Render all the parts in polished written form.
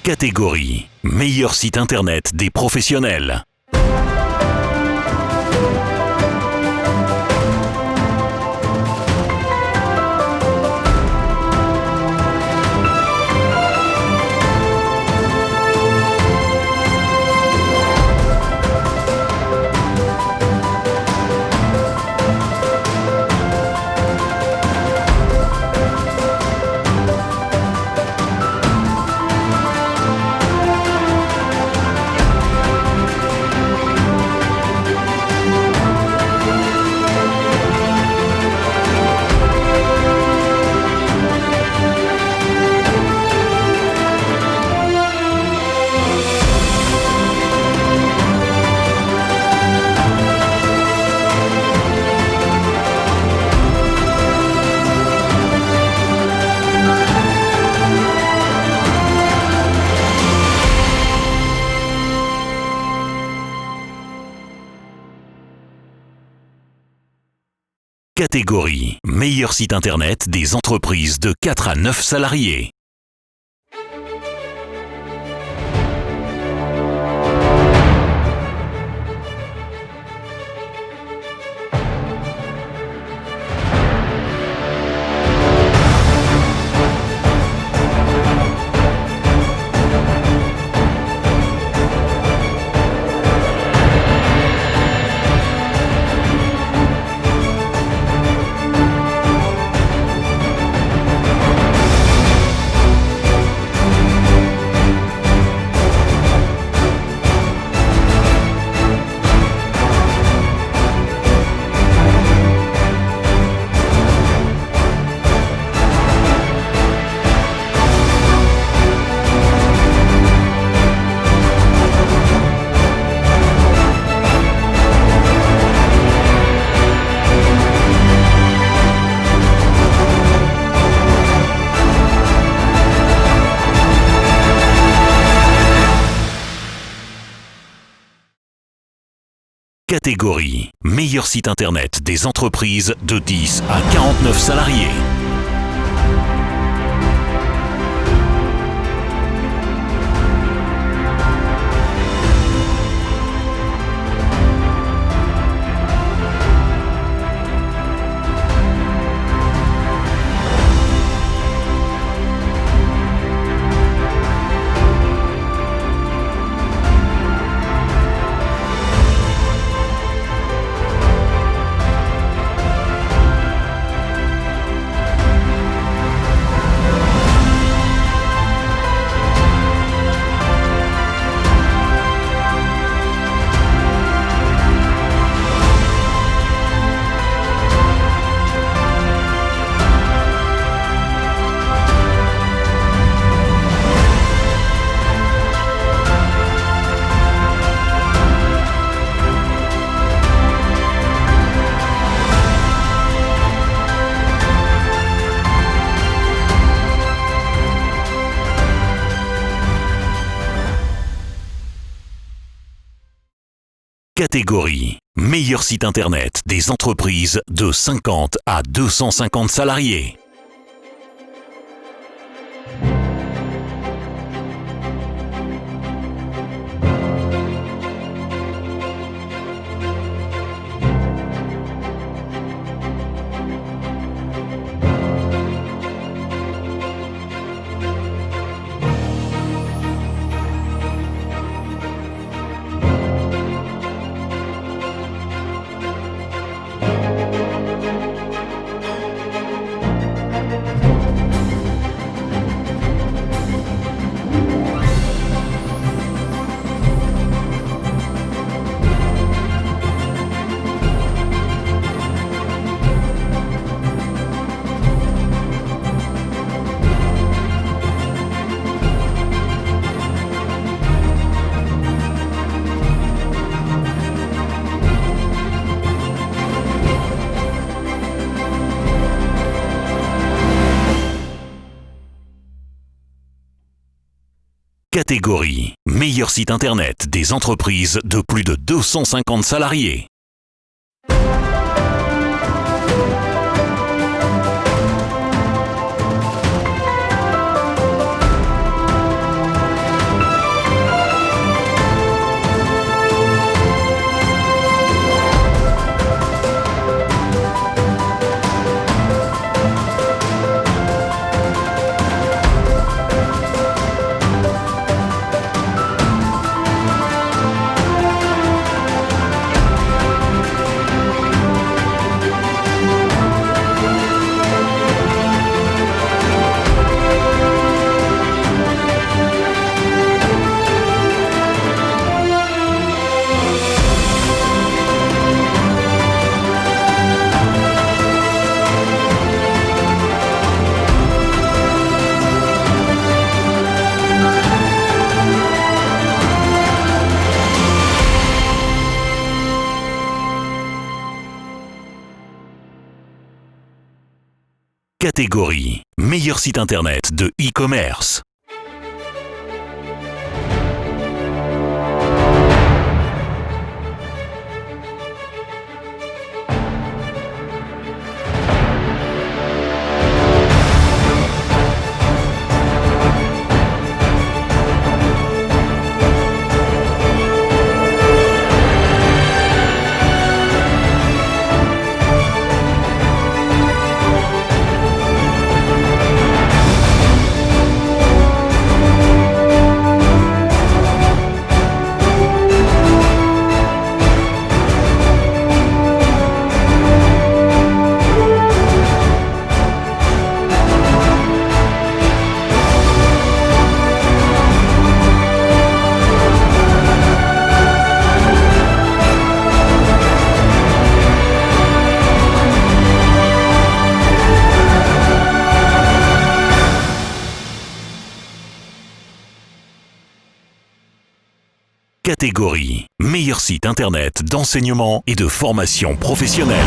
Catégorie meilleur site internet des professionnels. Catégorie meilleur site internet des entreprises de 4 à 9 salariés. Catégorie meilleur site internet des entreprises de 10 à 49 salariés. Catégorie meilleur site internet des entreprises de 50 à 250 salariés. Catégorie meilleur site internet des entreprises de plus de 250 salariés. Catégorie meilleur site internet de e-commerce. Catégorie meilleur site internet d'enseignement et de formation professionnelle.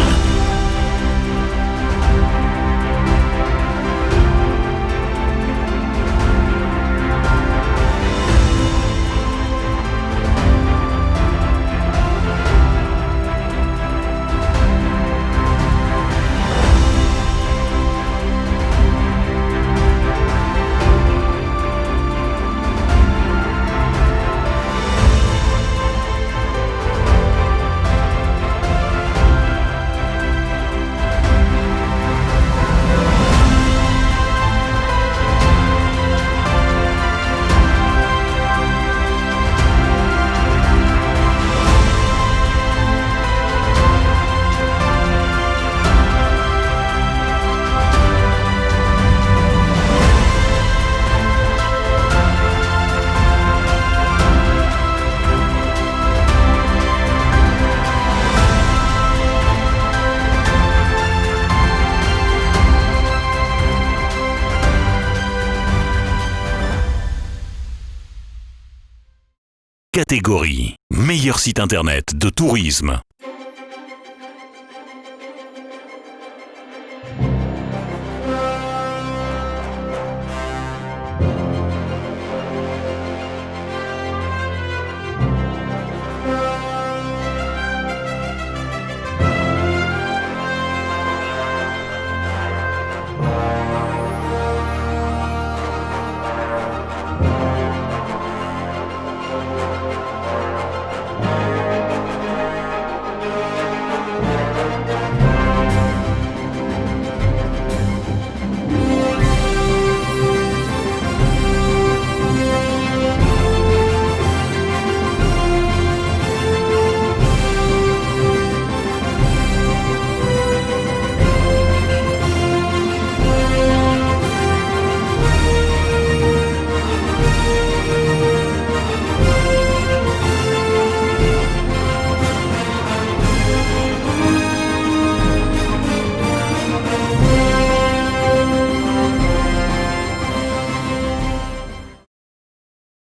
Catégorie meilleur site internet de tourisme.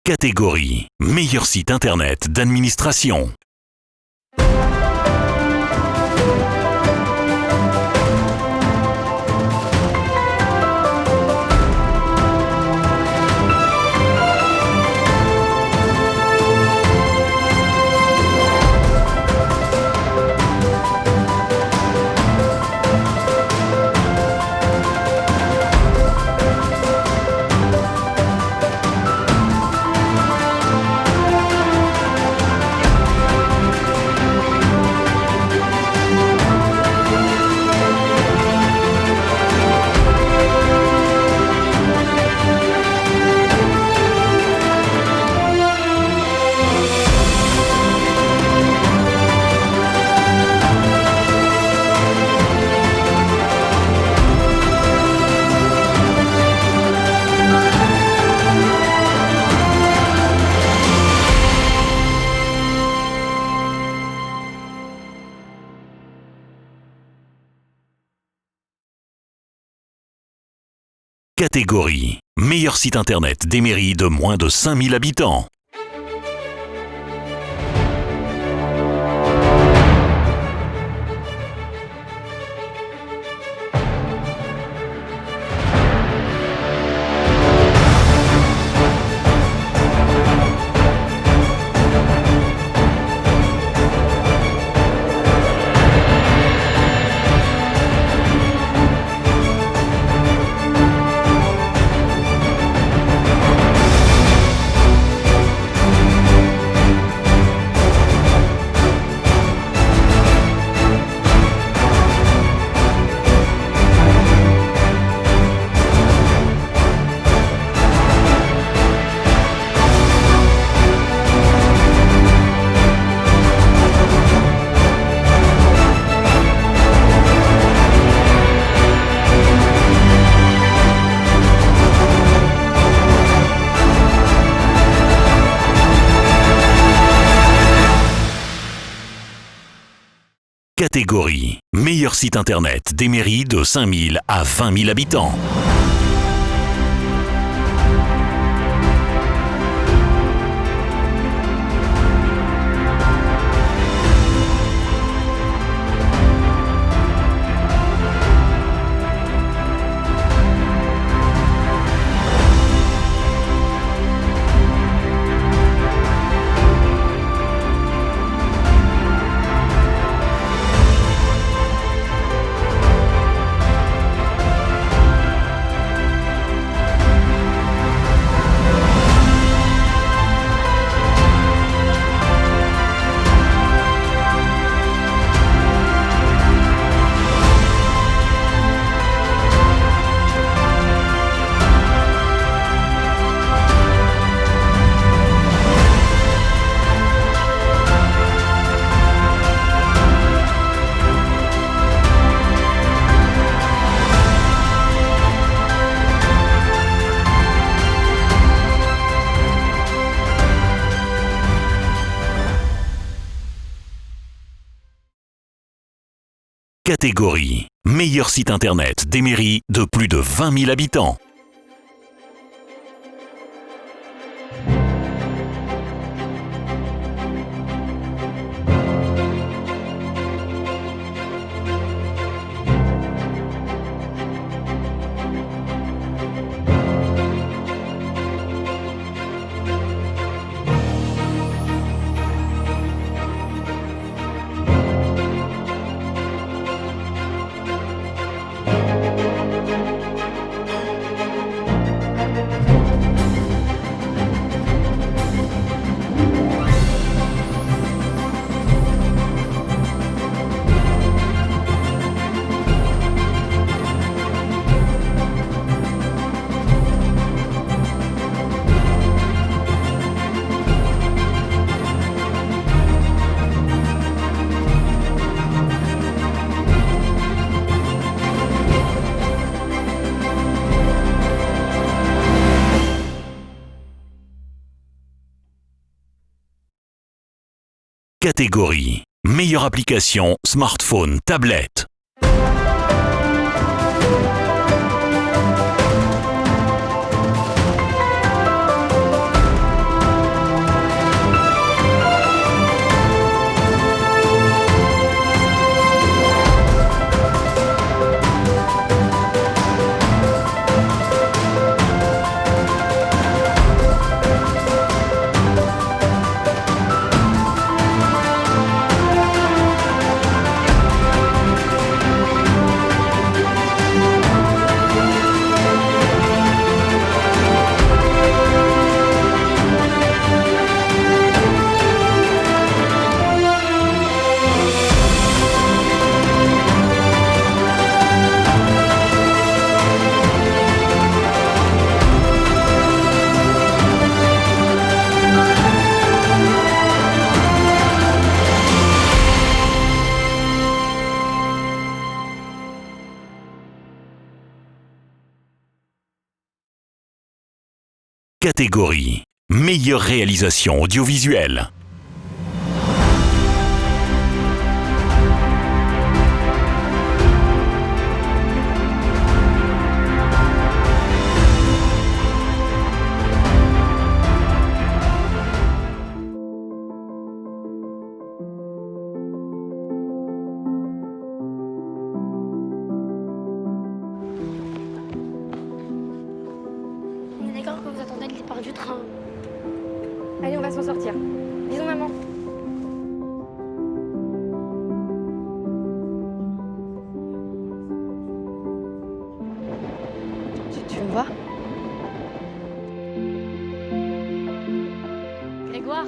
Catégorie meilleur site internet d'administration. Catégorie meilleur site internet des mairies de moins de 5000 habitants. Catégorie. Meilleur site internet des mairies de 5 000 à 20 000 habitants. Catégorie. Meilleur site internet des mairies de plus de 20 000 habitants. Catégorie. Meilleure application smartphone, tablette. Catégorie. Meilleure réalisation audiovisuelle. On est d'accord que vous attendez le départ du train. Allez, on va s'en sortir. Bisous, maman. Tu me vois? Grégoire?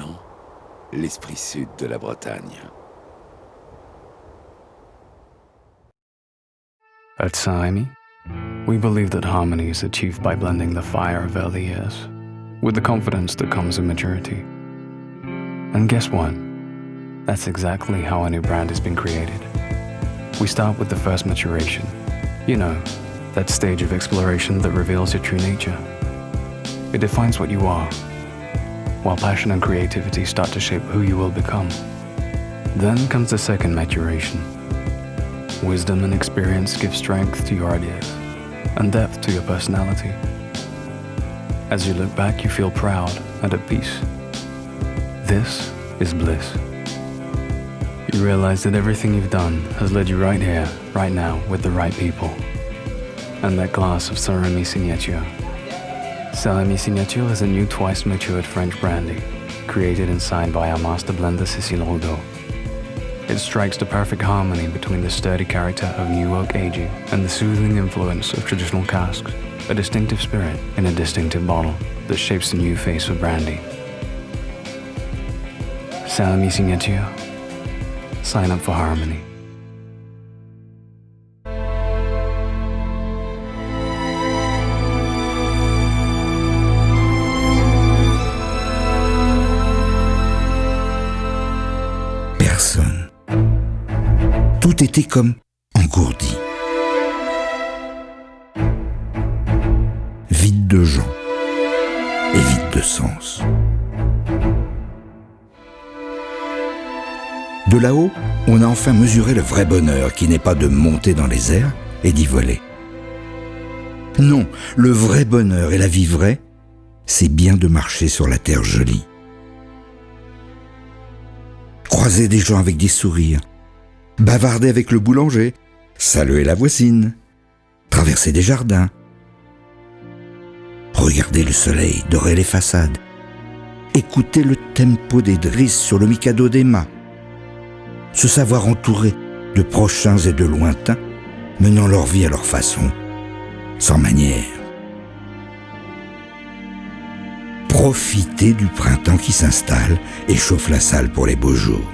Orient, l'esprit sud de la Bretagne. At Saint-Rémy, we believe that harmony is achieved by blending the fire of early years with the confidence that comes in maturity. And guess what? That's exactly how a new brand has been created. We start with the first maturation. You know, that stage of exploration that reveals your true nature. It defines what you are, while passion and creativity start to shape who you will become. Then comes the second maturation. Wisdom and experience give strength to your ideas and depth to your personality. As you look back, you feel proud and at peace. This is bliss. You realize that everything you've done has led you right here, right now, with the right people. And that glass of Saint-Rémy Signature. Saint-Rémy Signature is a new twice matured French brandy, created and signed by our master blender Cécile Rodeau. It strikes the perfect harmony between the sturdy character of new oak aging and the soothing influence of traditional casks, a distinctive spirit in a distinctive bottle that shapes the new face of brandy. Saint-Rémy Signature. Sign up for harmony. Personne. Tout était comme engourdi. Vide de gens et vide de sens. De là-haut, on a enfin mesuré le vrai bonheur qui n'est pas de monter dans les airs et d'y voler. Non, le vrai bonheur et la vie vraie, c'est bien de marcher sur la terre jolie. Croiser des gens avec des sourires, bavarder avec le boulanger, saluer la voisine, traverser des jardins, regarder le soleil dorer les façades, écouter le tempo des drisses sur le mikado des mâts, se savoir entouré de prochains et de lointains, menant leur vie à leur façon, sans manière. Profiter du printemps qui s'installe et chauffe la salle pour les beaux jours.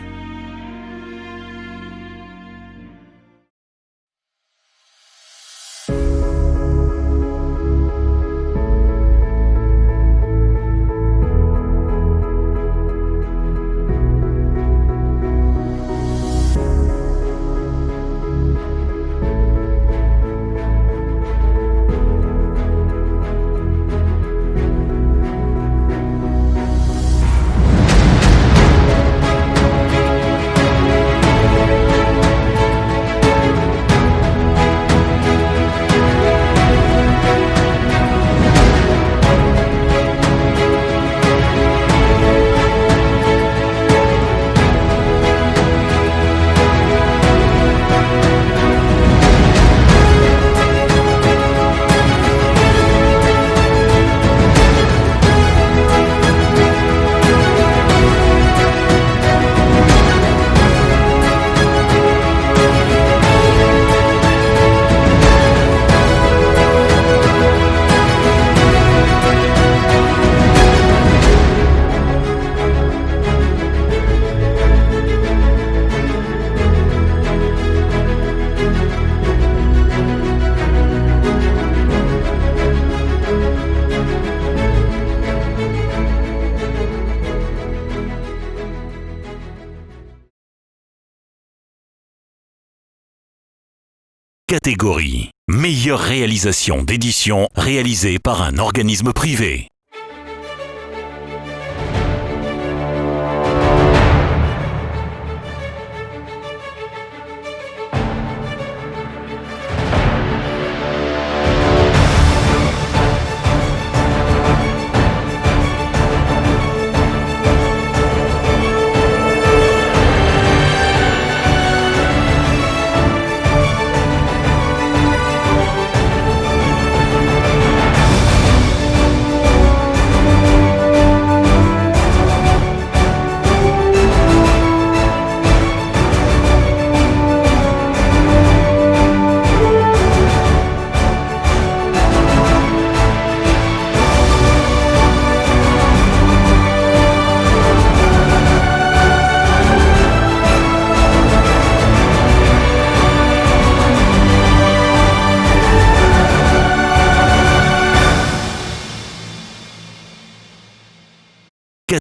Catégorie meilleure réalisation d'édition réalisée par un organisme privé.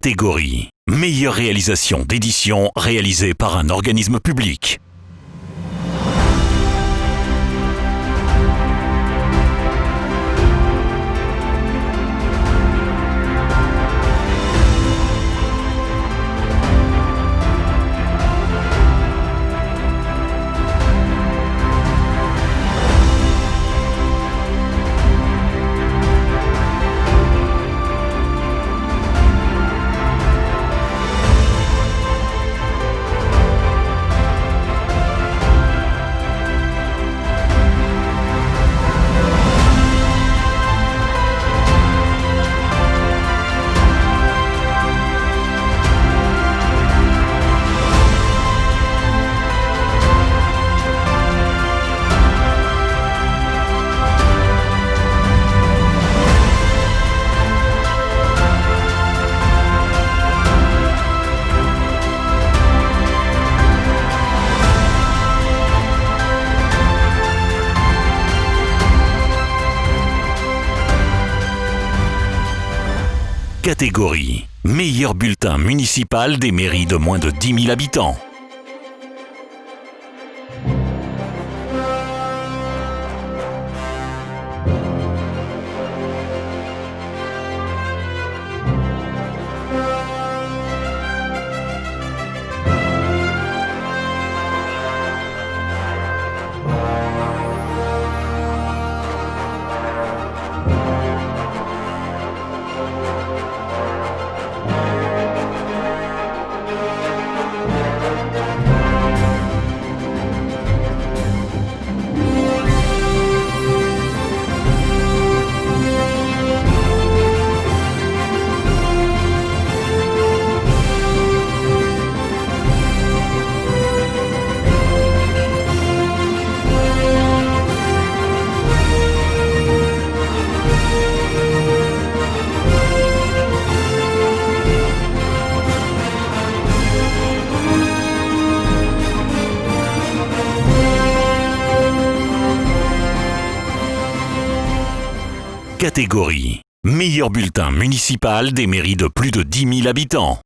Catégorie meilleure réalisation d'édition réalisée par un organisme public. Catégorie meilleur bulletin municipal des mairies de moins de 10 000 habitants. Catégorie meilleur bulletin municipal des mairies de plus de 10 000 habitants.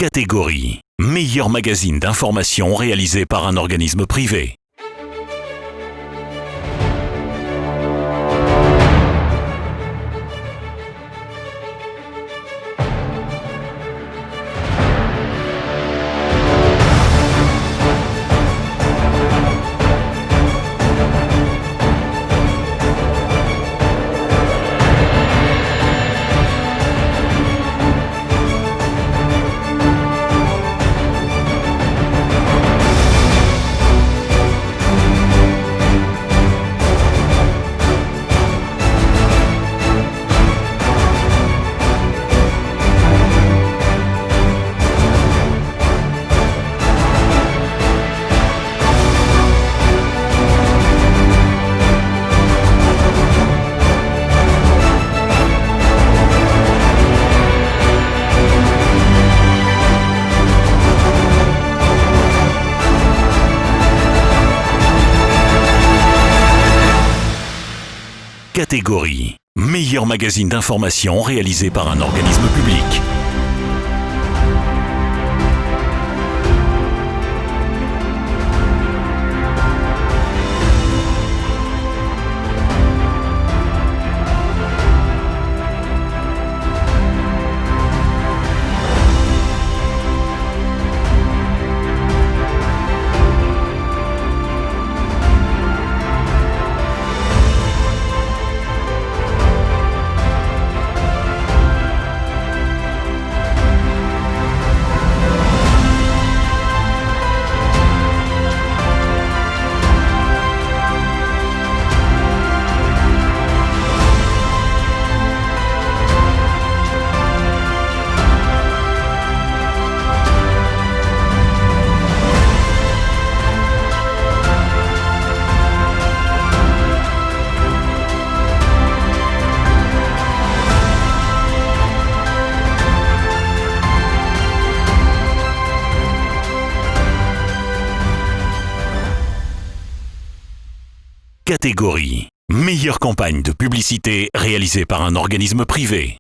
Catégorie meilleur magazine d'information réalisé par un organisme privé. Catégorie meilleur magazine d'information réalisé par un organisme public. Catégorie meilleure campagne de publicité réalisée par un organisme privé.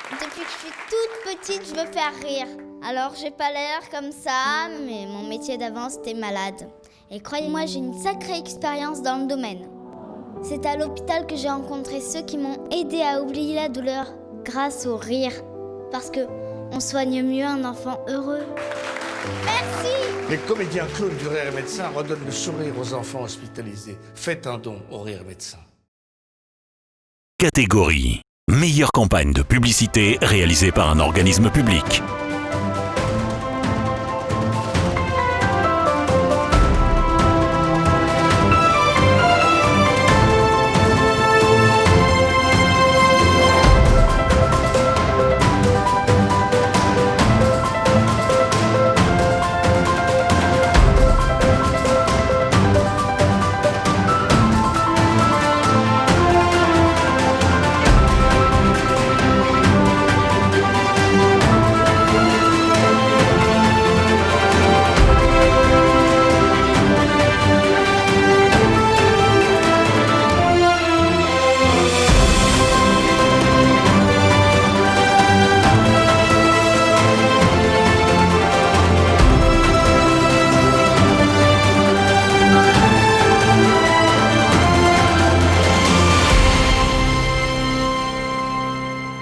Depuis que je suis toute petite, je veux faire rire. Alors j'ai pas l'air comme ça, mais mon métier d'avant c'était malade. Et croyez-moi, j'ai une sacrée expérience dans le domaine. C'est à l'hôpital que j'ai rencontré ceux qui m'ont aidé à oublier la douleur grâce au rire. Parce que on soigne mieux un enfant heureux. Merci! Les comédiens clowns du Rire Médecin redonnent le sourire aux enfants hospitalisés. Faites un don au Rire Médecin. Catégorie meilleure campagne de publicité réalisée par un organisme public.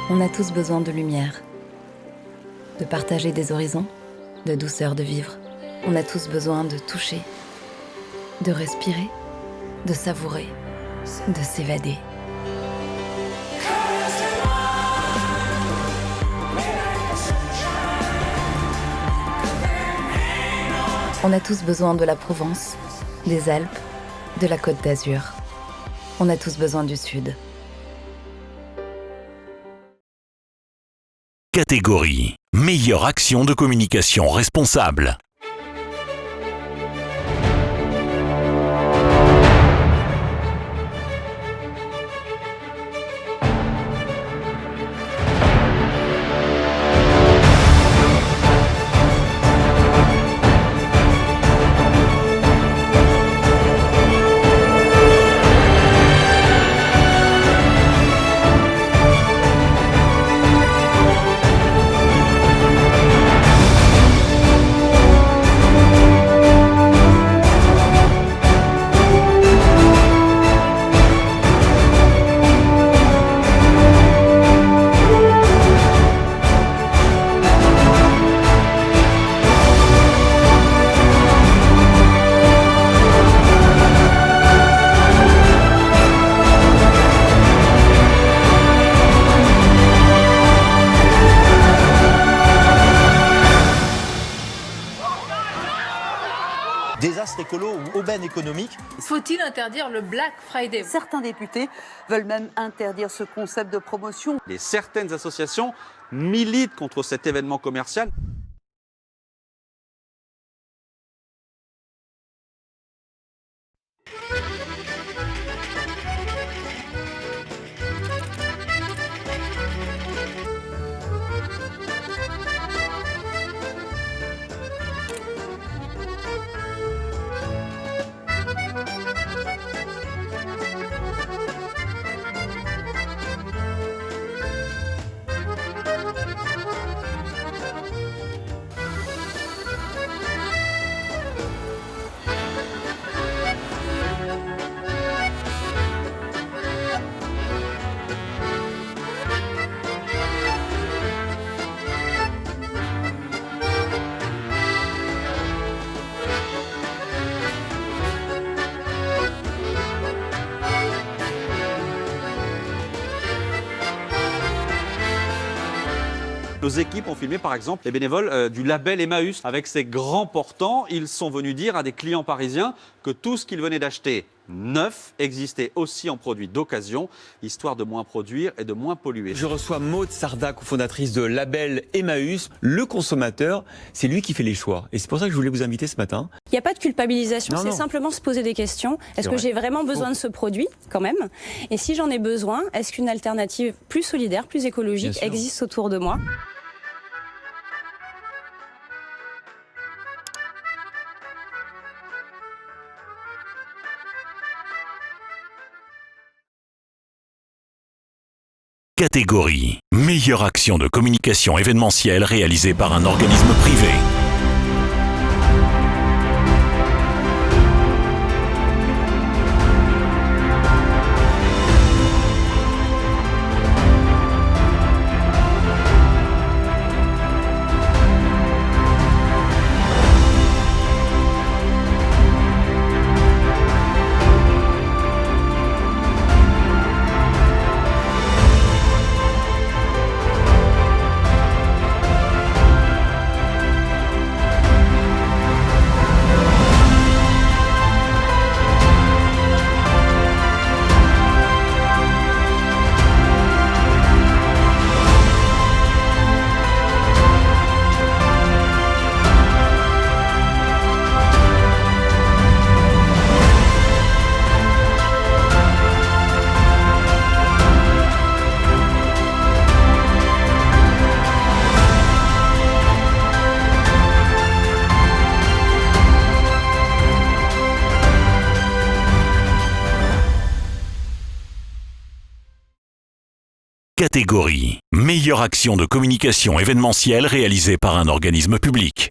On a tous besoin de lumière, de partager des horizons, de douceur de vivre. On a tous besoin de toucher, de respirer, de savourer, de s'évader. On a tous besoin de la Provence, des Alpes, de la Côte d'Azur. On a tous besoin du Sud. Catégorie meilleure action de communication responsable. Désastre écolo ou aubaine économique. Faut-il interdire le Black Friday? Certains députés veulent même interdire ce concept de promotion. Certaines associations militent contre cet événement commercial. Nos équipes ont filmé par exemple les bénévoles du label Emmaüs avec ces grands portants. Ils sont venus dire à des clients parisiens que tout ce qu'ils venaient d'acheter neuf existait aussi en produits d'occasion, histoire de moins produire et de moins polluer. Je reçois Maud Sarda, cofondatrice de label Emmaüs. Le consommateur, c'est lui qui fait les choix. Et c'est pour ça que je voulais vous inviter ce matin. Il n'y a pas de culpabilisation, c'est simplement se poser des questions. Est-ce que j'ai vraiment besoin de ce produit, quand même? Et si j'en ai besoin, est-ce qu'une alternative plus solidaire, plus écologique existe autour de moi? Catégorie meilleure action de communication événementielle réalisée par un organisme privé. Catégorie meilleure action de communication événementielle réalisée par un organisme public.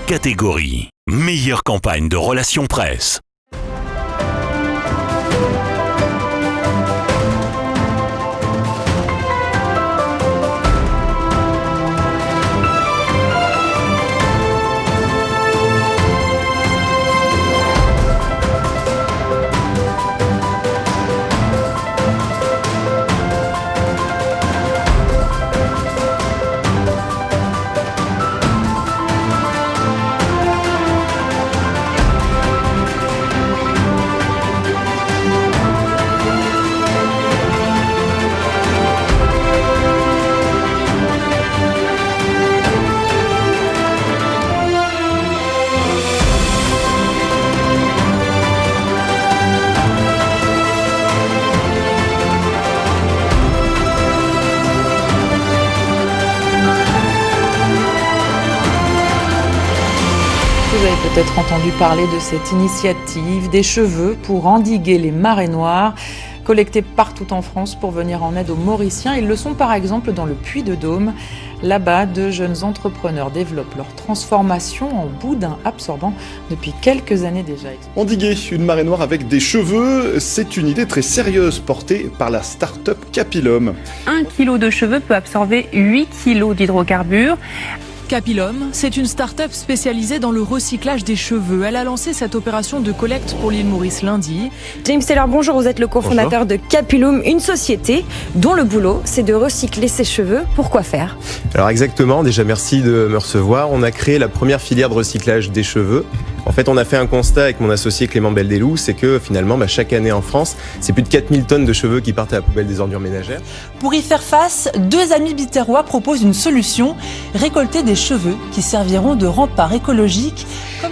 Catégorie meilleure campagne de relations presse. Vous avez peut-être entendu parler de cette initiative des cheveux pour endiguer les marées noires, collectés partout en France pour venir en aide aux Mauriciens. Ils le sont par exemple dans le Puy-de-Dôme. Là-bas, de jeunes entrepreneurs développent leur transformation en boudin absorbant depuis quelques années déjà. Endiguer une marée noire avec des cheveux, c'est une idée très sérieuse portée par la start-up Capilum. 1 kilo de cheveux peut absorber 8 kilos d'hydrocarbures. Capilum, c'est une start-up spécialisée dans le recyclage des cheveux. Elle a lancé cette opération de collecte pour l'île Maurice lundi. James Taylor, bonjour, vous êtes le cofondateur de Capilum, une société dont le boulot, c'est de recycler ses cheveux. Pourquoi faire? Alors exactement, déjà merci de me recevoir. On a créé la première filière de recyclage des cheveux En fait, on a fait un constat avec mon associé Clément Beldelou, c'est que finalement, chaque année en France, c'est plus de 4000 tonnes de cheveux qui partent à la poubelle des ordures ménagères. Pour y faire face, 2 amis biterrois proposent une solution, récolter des cheveux qui serviront de rempart écologique.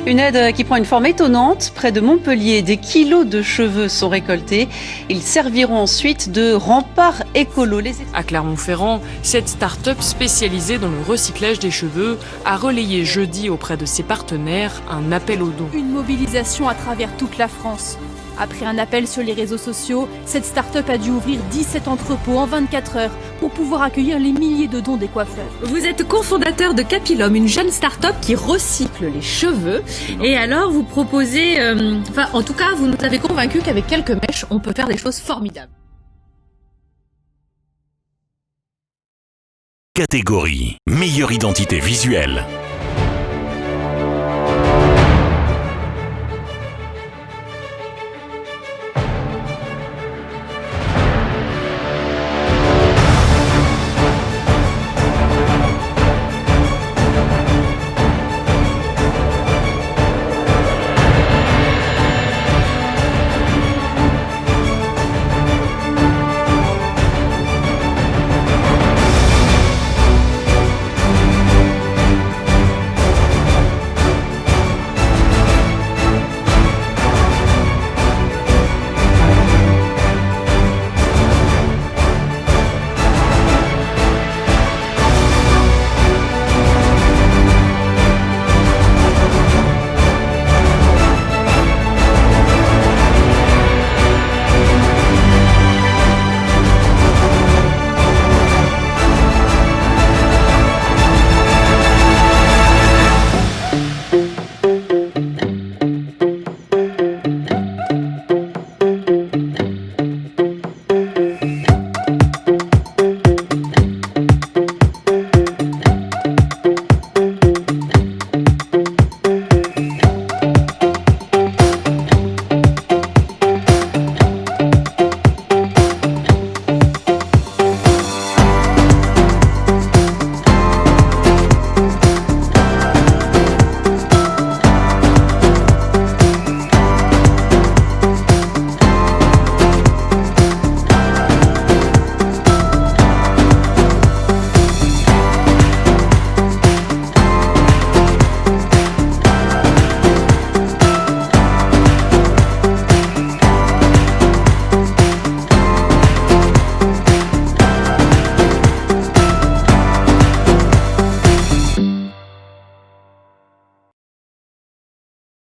Une aide qui prend une forme étonnante. Près de Montpellier, des kilos de cheveux sont récoltés. Ils serviront ensuite de rempart écolo. À Clermont-Ferrand, cette start-up spécialisée dans le recyclage des cheveux a relayé jeudi auprès de ses partenaires un appel aux dons. Une mobilisation à travers toute la France. Après un appel sur les réseaux sociaux, cette start-up a dû ouvrir 17 entrepôts en 24 heures pour pouvoir accueillir les milliers de dons des coiffeurs. Vous êtes cofondateur de Capilum, une jeune start-up qui recycle les cheveux. Et alors, vous proposez... en tout cas, vous nous avez convaincus qu'avec quelques mèches, on peut faire des choses formidables. Catégorie meilleure identité visuelle.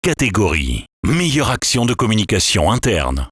Catégorie meilleure action de communication interne.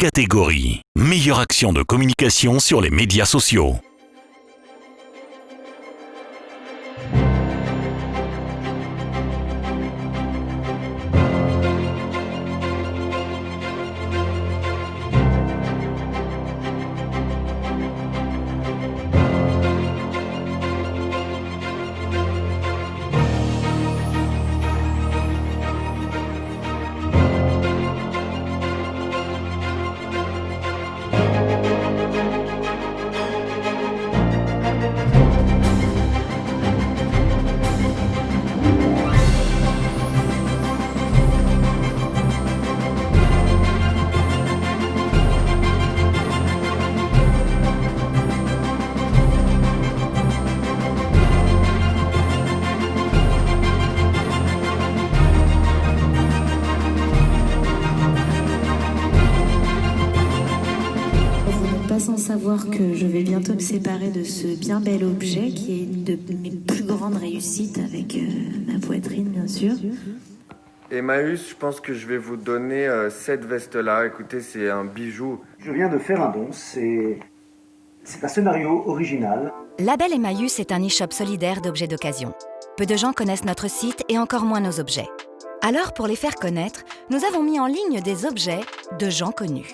Catégorie meilleure action de communication sur les médias sociaux. pas sans savoir que je vais bientôt me séparer de ce bien bel objet qui est une de mes plus grandes réussites avec ma poitrine, bien sûr. Emmaüs, je pense que je vais vous donner cette veste-là. Écoutez, c'est un bijou. Je viens de faire un don, c'est un scénario original. Label Emmaüs est un e-shop solidaire d'objets d'occasion. Peu de gens connaissent notre site et encore moins nos objets. Alors, pour les faire connaître, nous avons mis en ligne des objets de gens connus.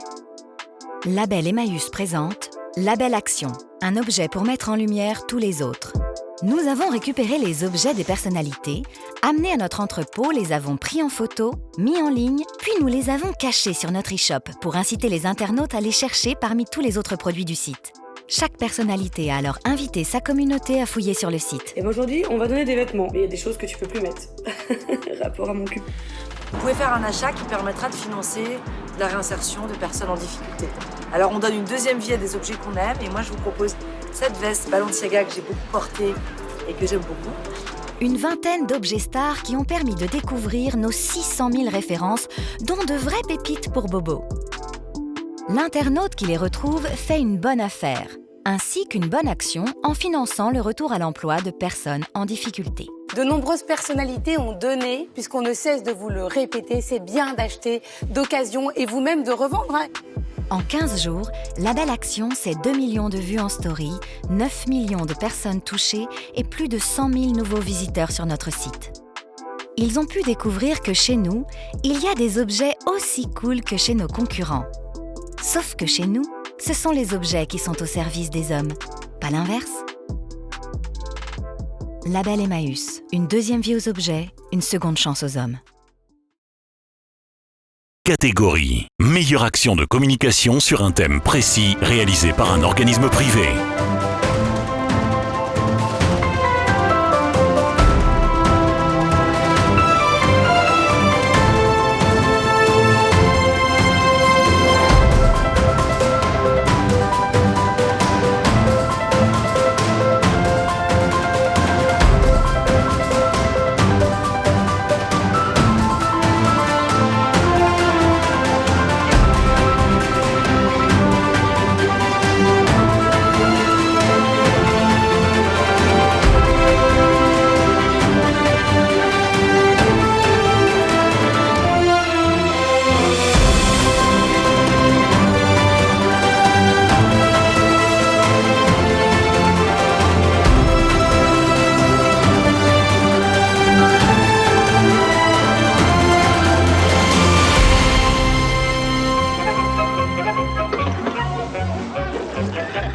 Label Emmaüs présente Label Action, un objet pour mettre en lumière tous les autres. Nous avons récupéré les objets des personnalités, amenés à notre entrepôt, les avons pris en photo, mis en ligne, puis nous les avons cachés sur notre e-shop pour inciter les internautes à les chercher parmi tous les autres produits du site. Chaque personnalité a alors invité sa communauté à fouiller sur le site. Et aujourd'hui, on va donner des vêtements, mais il y a des choses que tu peux plus mettre. Rapport à mon cul. Vous pouvez faire un achat qui permettra de financer la réinsertion de personnes en difficulté. Alors on donne une deuxième vie à des objets qu'on aime, et moi je vous propose cette veste Balenciaga que j'ai beaucoup portée et que j'aime beaucoup. Une vingtaine d'objets stars qui ont permis de découvrir nos 600 000 références, dont de vraies pépites pour Bobo. L'internaute qui les retrouve fait une bonne affaire, ainsi qu'une bonne action en finançant le retour à l'emploi de personnes en difficulté. De nombreuses personnalités ont donné, puisqu'on ne cesse de vous le répéter, c'est bien d'acheter d'occasion et vous-même de revendre. En 15 jours, Label Action, c'est 2 millions de vues en story, 9 millions de personnes touchées et plus de 100 000 nouveaux visiteurs sur notre site. Ils ont pu découvrir que chez nous, il y a des objets aussi cool que chez nos concurrents. Sauf que chez nous, ce sont les objets qui sont au service des hommes, pas l'inverse. Label Emmaüs, une deuxième vie aux objets, une seconde chance aux hommes. Catégorie meilleure action de communication sur un thème précis réalisé par un organisme privé.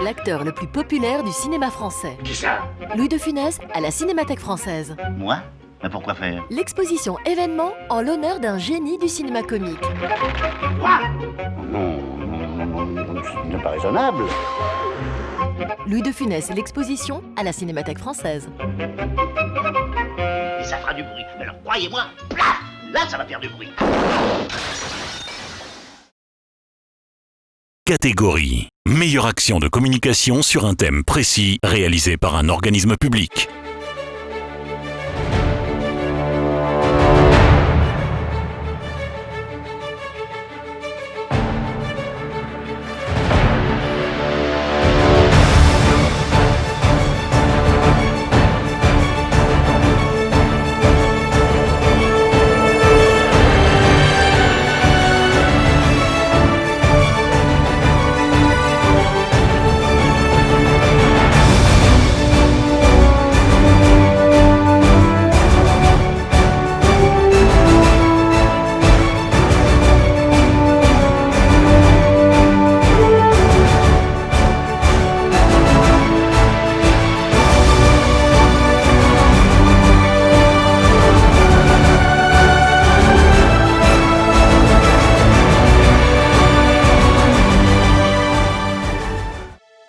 L'acteur le plus populaire du cinéma français. Qui ça? Louis de Funès à la Cinémathèque française. Moi? Mais pourquoi faire? L'exposition événement en l'honneur d'un génie du cinéma comique. Quoi? Non, ce n'est pas raisonnable. Louis de Funès et l'exposition à la Cinémathèque française. Et ça fera du bruit. Mais alors croyez-moi, là ça va faire du bruit. Catégorie meilleure action de communication sur un thème précis réalisé par un organisme public.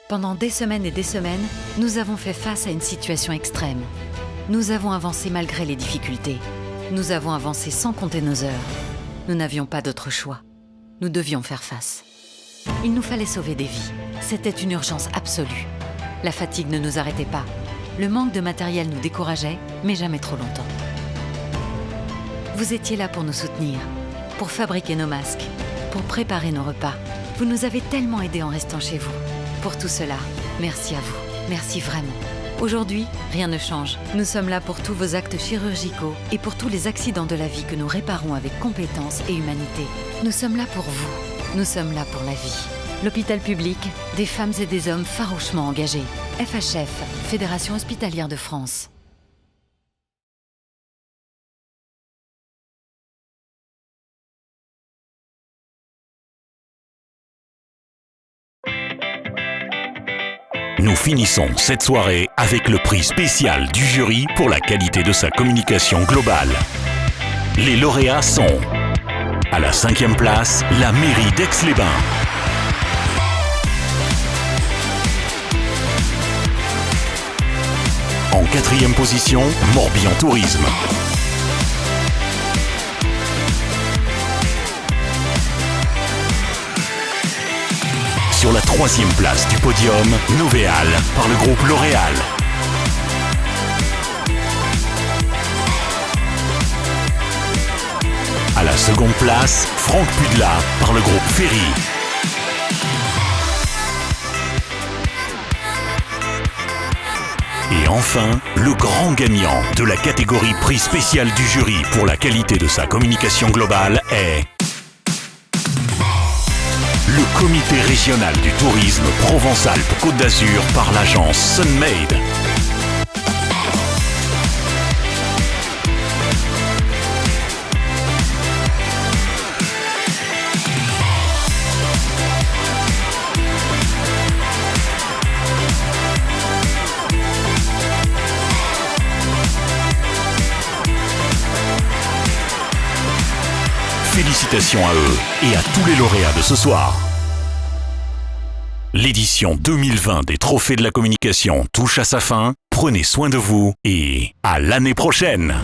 Pendant des semaines et des semaines, nous avons fait face à une situation extrême. Nous avons avancé malgré les difficultés. Nous avons avancé sans compter nos heures. Nous n'avions pas d'autre choix. Nous devions faire face. Il nous fallait sauver des vies. C'était une urgence absolue. La fatigue ne nous arrêtait pas. Le manque de matériel nous décourageait, mais jamais trop longtemps. Vous étiez là pour nous soutenir, pour fabriquer nos masques, pour préparer nos repas, Vous nous avez tellement aidés en restant chez vous. Pour tout cela, merci à vous. Merci vraiment. Aujourd'hui, rien ne change. Nous sommes là pour tous vos actes chirurgicaux et pour tous les accidents de la vie que nous réparons avec compétence et humanité. Nous sommes là pour vous. Nous sommes là pour la vie. L'hôpital public, des femmes et des hommes farouchement engagés. FHF, Fédération hospitalière de France. Nous finissons cette soirée avec le prix spécial du jury pour la qualité de sa communication globale. Les lauréats sont: à la 5e place, la mairie d'Aix-les-Bains. En 4e position, Morbihan Tourisme. Sur la 3e place du podium, Novéal par le groupe L'Oréal. À la 2e place, Franck Pudla par le groupe Ferry. Et enfin, le grand gagnant de la catégorie prix spécial du jury pour la qualité de sa communication globale est le comité régional du tourisme Provence-Alpes-Côte d'Azur par l'agence Sunmade. Félicitations à eux et à tous les lauréats de ce soir. L'édition 2020 des Trophées de la communication touche à sa fin. Prenez soin de vous et à l'année prochaine.